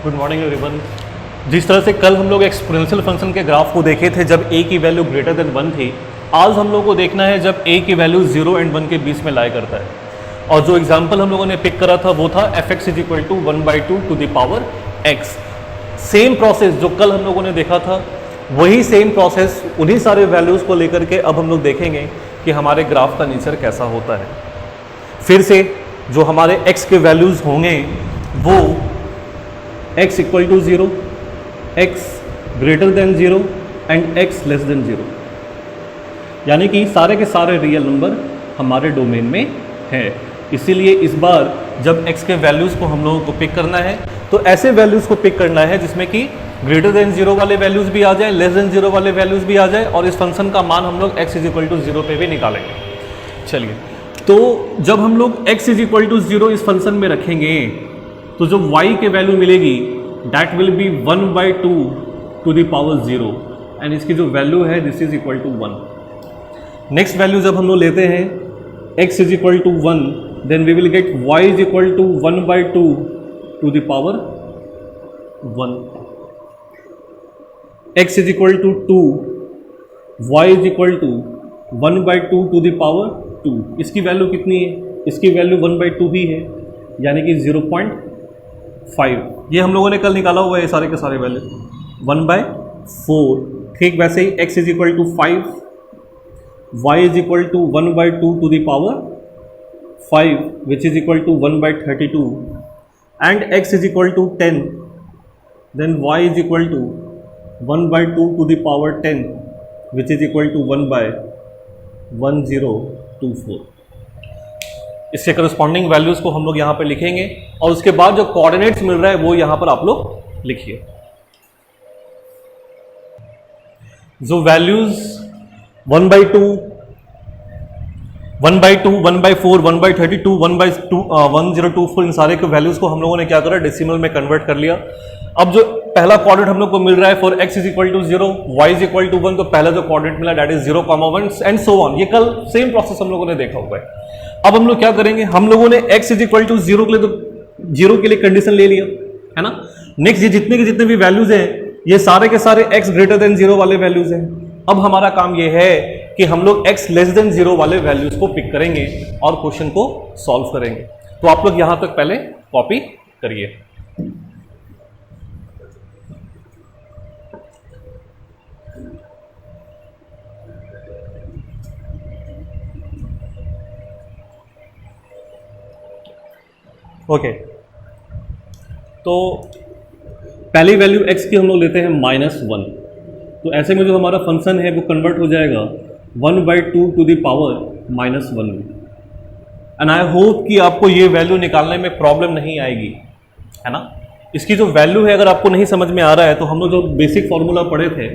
Good morning everyone. जिस तरह से कल हम लोग एक्सपोनेंशियल फंक्शन के ग्राफ को देखे थे जब a की वैल्यू ग्रेटर देन 1 थी, आज हम लोग को देखना है जब a की वैल्यू 0 एंड 1 के बीच में लाई करता है। और जो एग्जांपल हम लोगों ने पिक करा था वो था fx is equal to 1/2 to the power x। Same process जो कल हम लोगों ने देखा था, वही सेम प्रोसेस उन्हीं सारे वैल्यूज़ को लेकर के अब हम लोग देखेंगे कि हमारे ग्राफ का नेचर कैसा होता है। फिर से जो हमारे x के वैल्यूज़ होंगे वो x equal to 0, x greater than 0 and x less than 0, यानी कि सारे के सारे रियल नंबर हमारे डोमेन में है। इसीलिए इस बार जब x के वैल्यूज़ को हम लोगों को पिक करना है तो ऐसे वैल्यूज़ को पिक करना है जिसमें कि ग्रेटर देन 0 वाले वैल्यूज़ भी आ जाए, लेस देन 0 वाले वैल्यूज़ भी आ जाए, और इस फंक्शन का मान हम लोग x इज इक्वल टू 0 पे भी निकालेंगे। चलिए, तो जब हम लोग x इज इक्वल टू 0 इस फंक्शन में रखेंगे तो जो y के वैल्यू मिलेगी that will be 1/2 to the power 0 and इसकी जो वैल्यू है this is equal to 1। Next value जब हम लोग लेते हैं x is equal to 1, then we will get y is equal to 1/2 to the power 1, x is equal to 2, y is equal to 1/2 to the power 2। इसकी value कितनी है? इसकी value 1/2 ही है, यानी कि 0.5। ये हम लोगों ने कल निकाला हुआ है सारे के सारे वैल्यू 1/4। ठीक वैसे ही x is equal to 5, y is equal to 1/2 to the power 5 which is equal to 1/32 and x is equal to 10, then y is equal to 1/2 to the power 10 which is equal to 1/1024। इसके corresponding values को हम लोग यहाँ पे लिखेंगे और उसके बाद जो कोऑर्डिनेट्स मिल रहा है वो यहाँ पर आप लोग लिखिए। जो वैल्यूज़ 1/2, 1/2, 1/4, 1/32, 1024 इन सारे के वैल्यूज़ को हम लोगों ने क्या करा, डेसिमल में कन्वर्ट कर लिया। अब जो पहला कोऑर्डिनेट हम लोग को मिल रहा है for x is equal to 0, y is equal to 1, तो पहला जो कोऑर्डिनेट मिला that is 0,1 and so on. ये कल सेम प्रोसेस हम लोगों ने देखा हुआ है। अब हम लोग क्या करेंगे, हम लोगों ने x इज इक्वल टू 0 के लिए तो 0 के लिए कंडीशन ले लिया है ना। नेक्स्ट ये जितने के जितने भी वैल्यूज हैं ये सारे के सारे x ग्रेटर देन 0 वाले वैल्यूज हैं। अब हमारा काम ये है कि हम लोग x लेस देन 0 वाले वैल्यूज को पिक करेंगे और क्वेश्चन को सॉल्व करेंगे। तो आप लोग यहां तक पहले कॉपी करिए। ओके, तो पहली वैल्यू x की हम लोग लेते हैं -1। तो ऐसे में जो हमारा फंक्शन है वो कन्वर्ट हो जाएगा 1/2 टू द पावर -1 में। एंड आई होप कि आपको ये वैल्यू निकालने में प्रॉब्लम नहीं आएगी, है ना। इसकी जो वैल्यू है अगर आपको नहीं समझ में आ रहा है तो हम लोग जो बेसिक फॉर्मूला पढ़े थे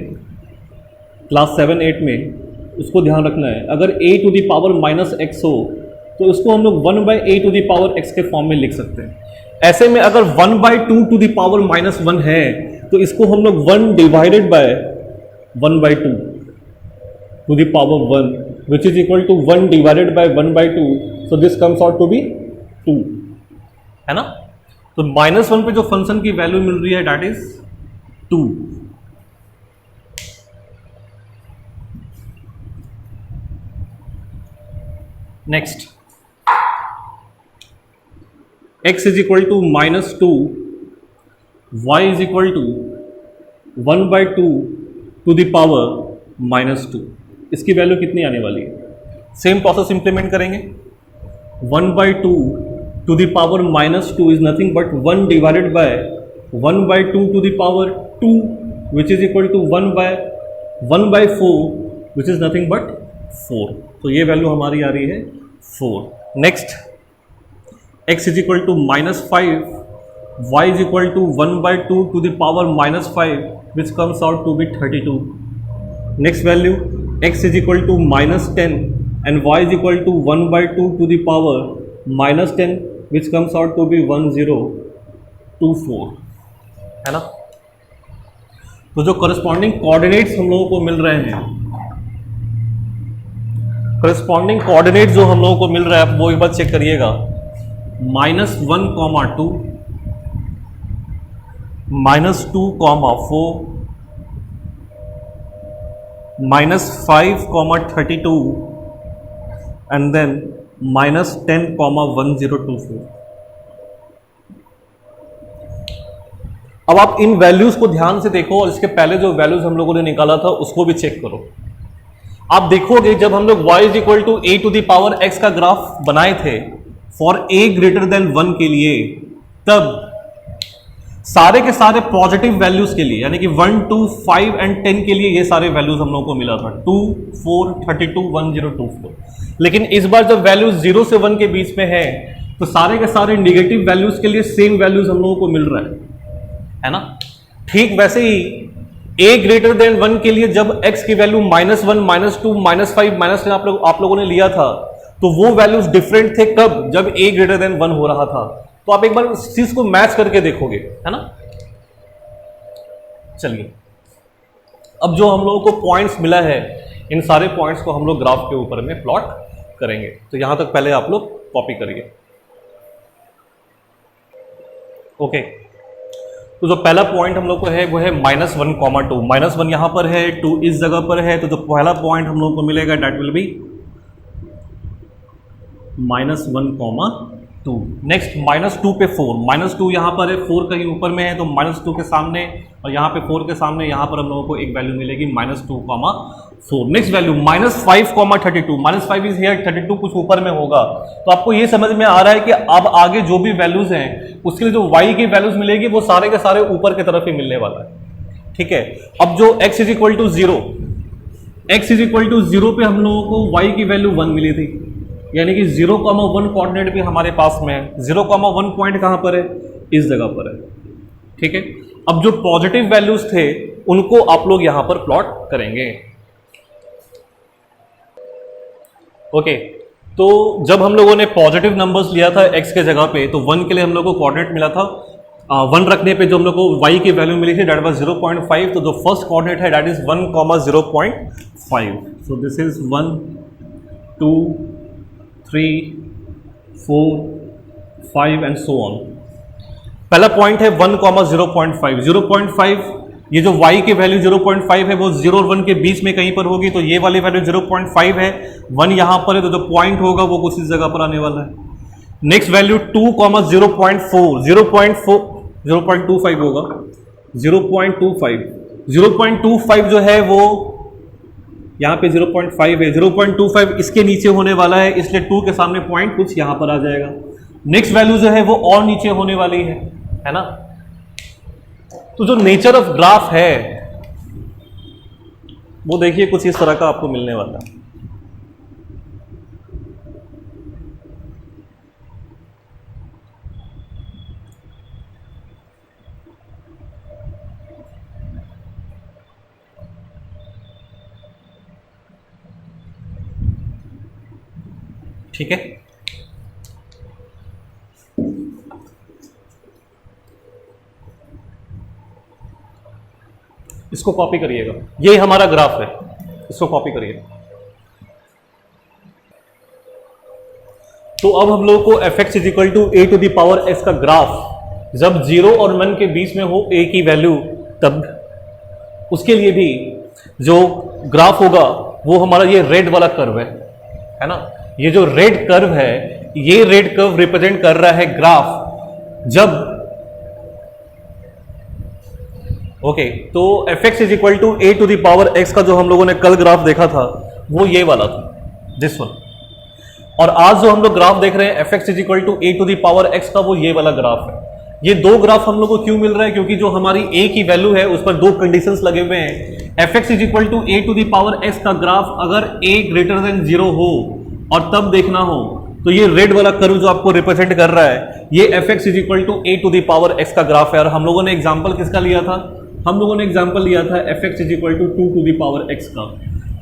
क्लास 7-8 में उसको ध्यान रखना है। अगर a to the power -x हो तो उसको हम लोग 1/a to the power x के फॉर्म में लिख सकते हैं। ऐसे में अगर 1/2 टू द पावर -1 है तो इसको हम लोग 1 divided by 1/2 to the power 1 which is equal to 1 divided by 1/2, so this comes out to be 2, है ना। तो -1 पे जो फंक्शन की वैल्यू मिल रही है that is 2। Next x is equal to -2, y is equal to 1/2 to the power -2। इसकी वैल्यू कितनी आने वाली है? सेम प्रोसेस इंप्लीमेंट करेंगे। 1/2 to the power -2 is nothing but 1 divided by 1/2 to the power 2 which is equal to 1/4 which is nothing but 4। तो ये value हमारी आ रही है 4। Next x is equal to -5, y is equal to 1/2 to the power -5 which comes out to be 32। Next value x is equal to -10 and y is equal to 1/2 to the power -10 which comes out to be 1024, है ना। तो जो corresponding coordinates हम लोगों को मिल रहे हैं, corresponding coordinate जो हम लोगों को मिल रहा है वो एक बार चेक करिएगा। -1, 2, -2,4 -5,32 एंड देन -10,1024। अब आप इन वैल्यूज को ध्यान से देखो और इसके पहले जो वैल्यूज हम लोगों ने निकाला था उसको भी चेक करो। आप देखोगे जब हम लोग y = a⁴x का ग्राफ बनाए थे फॉर a > 1 के लिए, तब सारे के सारे पॉजिटिव वैल्यूज के लिए यानी कि 1, 2, 5 एंड 10 के लिए ये सारे वैल्यूज हम लोगों को मिला था 2, 4, 32, 1024। लेकिन इस बार जब वैल्यूज 0 से 1 के बीच में है तो सारे के सारे निगेटिव वैल्यूज के लिए सेम वैल्यूज हम लोगों को मिल रहा है ना। ठीक वैसे ही a > 1 के लिए जब x की वैल्यू -1, -2, -5, -10 आप लोगों ने लिया था तो वो वैल्यूज डिफरेंट थे कब, जब a > 1 हो रहा था। तो आप एक बार इस चीज को मैच करके देखोगे, है ना। चलिए, अब जो हम लोगों को पॉइंट्स मिला है इन सारे पॉइंट्स को हम लोग ग्राफ के ऊपर में प्लॉट करेंगे। तो यहां तक पहले आप लोग कॉपी करिए। ओके, तो जो पहला पॉइंट हम लोग को है वो है -1,2। -1 यहां पर है, 2 इस जगह पर है, तो जो पहला पॉइंट हम लोग को मिलेगा डेट विल बी -1,2। नेक्स्ट -2 पे 4, -2 यहां पर है, 4 कहीं ऊपर में है तो -2 के सामने और यहां पे 4 के सामने यहां पर हम लोगों को एक वैल्यू मिलेगी -2,4। Next value -5,32। -5 इज हियर, 32 कुछ ऊपर में होगा। तो आपको ये समझ में आ रहा है कि अब आगे जो भी वैल्यूज हैं उसके लिए जो y की वैल्यूज मिलेगी वो सारे के सारे ऊपर की तरफ ही मिलने वाला है। ठीक है, अब जो x = 0, x = 0 पे हम लोगों को y की वैल्यू 1 मिली थी, यानी कि 0,1 कोऑर्डिनेट भी हमारे पास में है। 0,1 पॉइंट कहां पर है, इस जगह पर है। ठीक है, अब जो पॉजिटिव वैल्यूज थे उनको आप लोग यहां पर प्लॉट करेंगे। ओके, तो जब हम लोगों ने पॉजिटिव नंबर्स लिया था x के जगह पे तो 1 के लिए हम लोग को कोऑर्डिनेट मिला था 1 रखने पे जो हम लोग को y की वैल्यू मिली थी डेट वाज 0.5। तो जो फर्स्ट कोऑर्डिनेट है that is 1,0.5। So this is 1, 2, 3, 4, 5 and so on. पहला पॉइंट है 1,0.5। 0.5 ये जो y की वैल्यू 0.5 है वो 0 और 1 के बीच में कहीं पर होगी, तो ये वाली वैल्यू 0.5 है, 1 यहां पर है, तो जो पॉइंट होगा वो कुछ इस जगह पर आने वाला है। नेक्स्ट वैल्यू 2,0.4, 0.25 होगा, 0.25 जो है वो यहाँ पे 0.5 है, 0.25 इसके नीचे होने वाला है, इसलिए 2 के सामने पॉइंट कुछ यहाँ पर आ जाएगा। नेक्स्ट वैल्यू जो है वो और नीचे होने वाली है ना। तो जो नेचर ऑफ ग्राफ है वो देखिए कुछ इस तरह का आपको मिलने वाला है। ठीक है, इसको कॉपी करिएगा, ये हमारा ग्राफ है, इसको कॉपी करिए। तो अब हम लोग को fx = a⁴x का ग्राफ जब 0 और 1 के बीच में हो a की वैल्यू, तब उसके लिए भी जो ग्राफ होगा वो हमारा ये रेड वाला कर्व है ना। ये जो रेड कर्व है, ये रेड कर्व रिप्रेजेंट कर रहा है ग्राफ जब ओके तो fx = a⁴x का जो हम लोगों ने कल ग्राफ देखा था वो ये वाला था, दिस वन। और आज जो हम लोग ग्राफ देख रहे हैं fx = a⁴x का, वो ये वाला ग्राफ है। ये दो ग्राफ हम लोग को क्यों मिल रहा है, क्योंकि जो हमारी a की वैल्यू है उस पर दो कंडीशंस लगे हुए हैं। fx = a⁴x का ग्राफ अगर a > 0 हो और तब देखना हो तो ये रेड वाला कर्व जो आपको रिप्रेजेंट कर रहा है ये fx = a⁴x का ग्राफ है। और हम लोगों ने एग्जांपल किसका लिया था, हम लोगों ने एग्जांपल लिया था fx = 2⁴x का।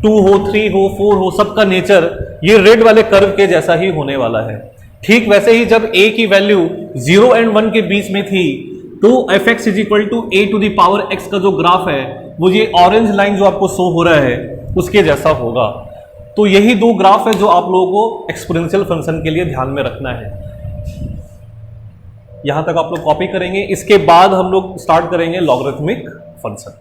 2 हो, 3 हो, 4 हो, सबका नेचर ये रेड वाले कर्व के जैसा ही होने वाला है। ठीक वैसे ही जब a की वैल्यू 0 एंड 1 के बीच में थी तो fx = a⁴x का जो ग्राफ है वो ये ऑरेंज लाइन जो आपको शो हो रहा है उसके जैसा होगा। तो यही दो ग्राफ है जो आप लोगों को एक्सपोनेंशियल फंक्शन के लिए ध्यान में रखना है। यहाँ तक आप लोग कॉपी करेंगे। इसके बाद हम लोग स्टार्ट करेंगे लॉगरिथमिक फंक्शन।